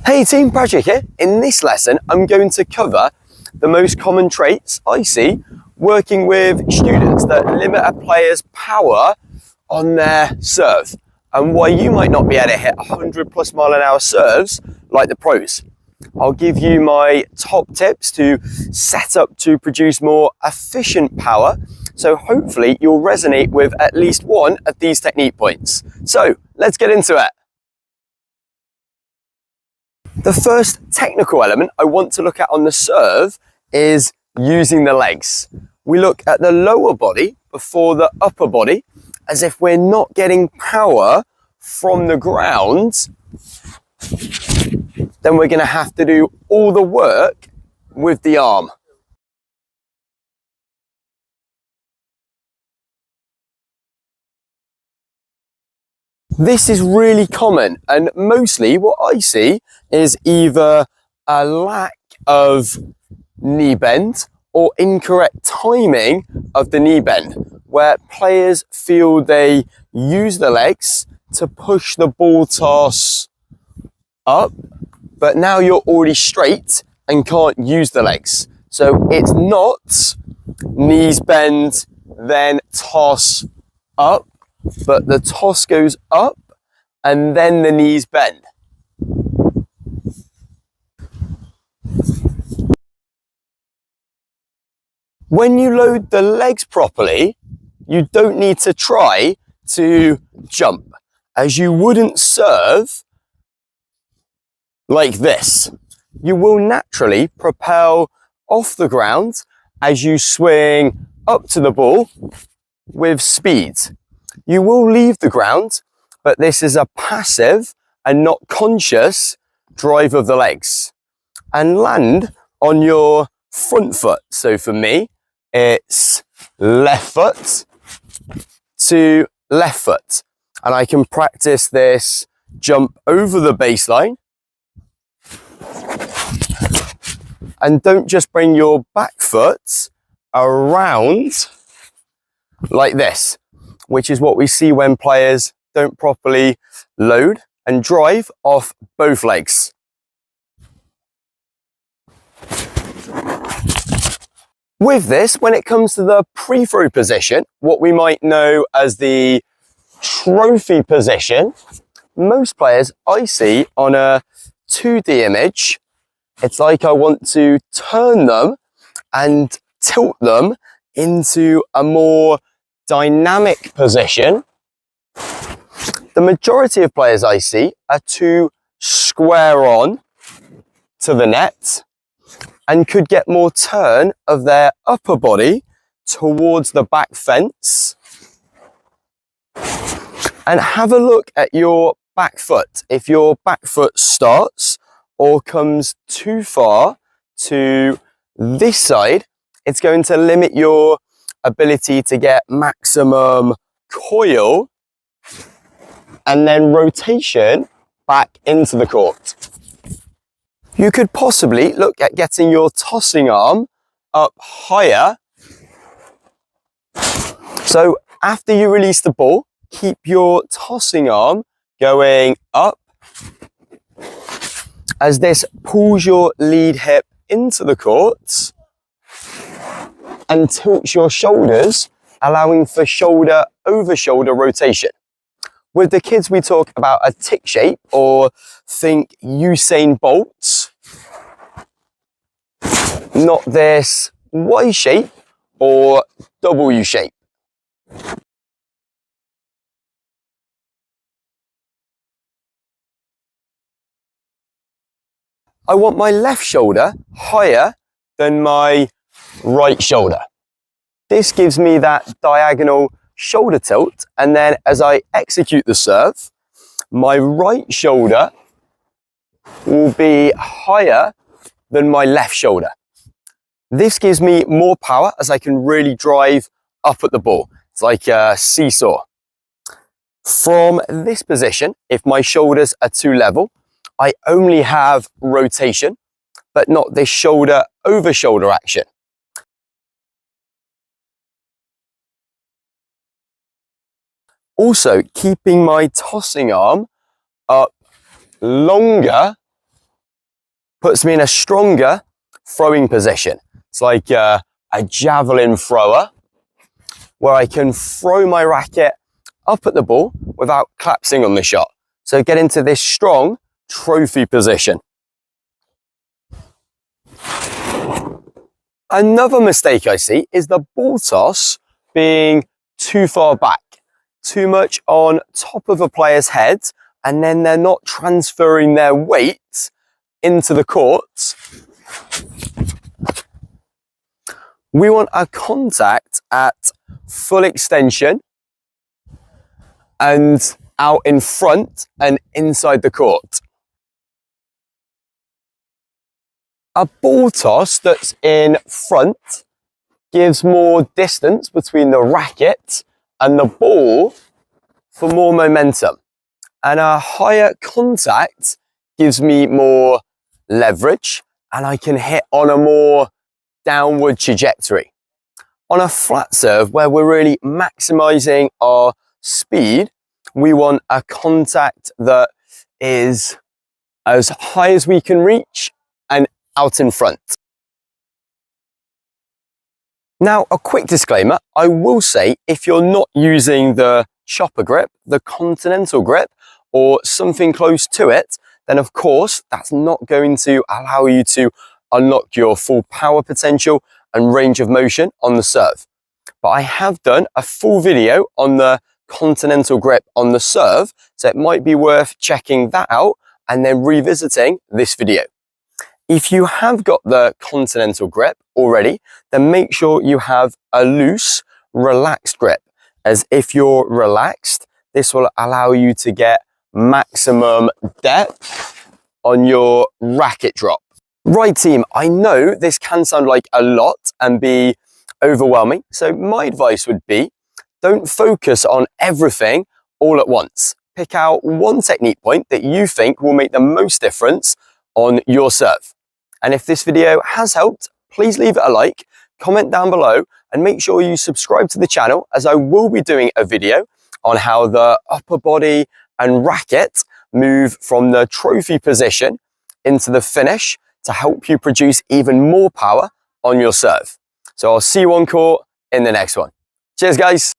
Hey team, Patrick here. In this lesson, I'm going to cover the most common traits I see working with students that limit a player's power on their serve and why you might not be able to hit 100 plus mile an hour serves like the pros. I'll give you my top tips to set up to produce more efficient power. So hopefully you'll resonate with at least one of these technique points. So let's get into it. The first technical element I want to look at on the serve is using the legs. We look at the lower body before the upper body, as if we're not getting power from the ground, then we're going to have to do all the work with the arm. This is really common, and mostly what I see is either a lack of knee bend or incorrect timing of the knee bend, where players feel they use the legs to push the ball toss up, but now you're already straight and can't use the legs. So it's not knees bend, then toss up, but the toss goes up and then the knees bend. When you load the legs properly, you don't need to try to jump, as you wouldn't serve like this. You will naturally propel off the ground as you swing up to the ball with speed. You will leave the ground, but this is a passive and not conscious drive of the legs, and land on your front foot. So for me, it's left foot to left foot, and I can practice this jump over the baseline. And don't just bring your back foot around like this, which is what we see when players don't properly load and drive off both legs. With this, when it comes to the pre-throw position, what we might know as the trophy position, most players I see on a 2D image, it's like I want to turn them and tilt them into a more dynamic position. The majority of players I see are too square on to the net and could get more turn of their upper body towards the back fence. And have a look at your back foot. If your back foot starts or comes too far to this side, it's going to limit your ability to get maximum coil and then rotation back into the court. You could possibly look at getting your tossing arm up higher. So after you release the ball, keep your tossing arm going up, as this pulls your lead hip into the court and tilts your shoulders, allowing for shoulder over shoulder rotation. With the kids, we talk about a tick shape, or think Usain Bolt, not this Y shape or W shape. I want my left shoulder higher than my right shoulder. This gives me that diagonal shoulder tilt, and then as I execute the serve, my right shoulder will be higher than my left shoulder. This gives me more power, as I can really drive up at the ball. It's like a seesaw. From this position, if my shoulders are too level, I only have rotation, but not this shoulder over shoulder action. Also, keeping my tossing arm up longer puts me in a stronger throwing position. It's like a javelin thrower where I can throw my racket up at the ball without collapsing on the shot. So get into this strong trophy position. Another mistake I see is the ball toss being too far back, too much on top of a player's head, and then they're not transferring their weight into the court. We want a contact at full extension and out in front and inside the court. A ball toss that's in front gives more distance between the racket and the ball for more momentum. And a higher contact gives me more leverage and I can hit on a more downward trajectory. On a flat serve where we're really maximizing our speed, we want a contact that is as high as we can reach and out in front. Now, a quick disclaimer, I will say if you're not using the chopper grip, the continental grip, or something close to it, then of course that's not going to allow you to unlock your full power potential and range of motion on the serve. But I have done a full video on the continental grip on the serve, so it might be worth checking that out and then revisiting this video. If you have got the continental grip already, then make sure you have a loose, relaxed grip, as if you're relaxed, this will allow you to get maximum depth on your racket drop. Right team, I know this can sound like a lot and be overwhelming, so my advice would be don't focus on everything all at once. Pick out one technique point that you think will make the most difference on your serve. And if this video has helped, please leave it a like, comment down below, and make sure you subscribe to the channel, as I will be doing a video on how the upper body and racket move from the trophy position into the finish to help you produce even more power on your serve. So I'll see you on court in the next one. Cheers, guys.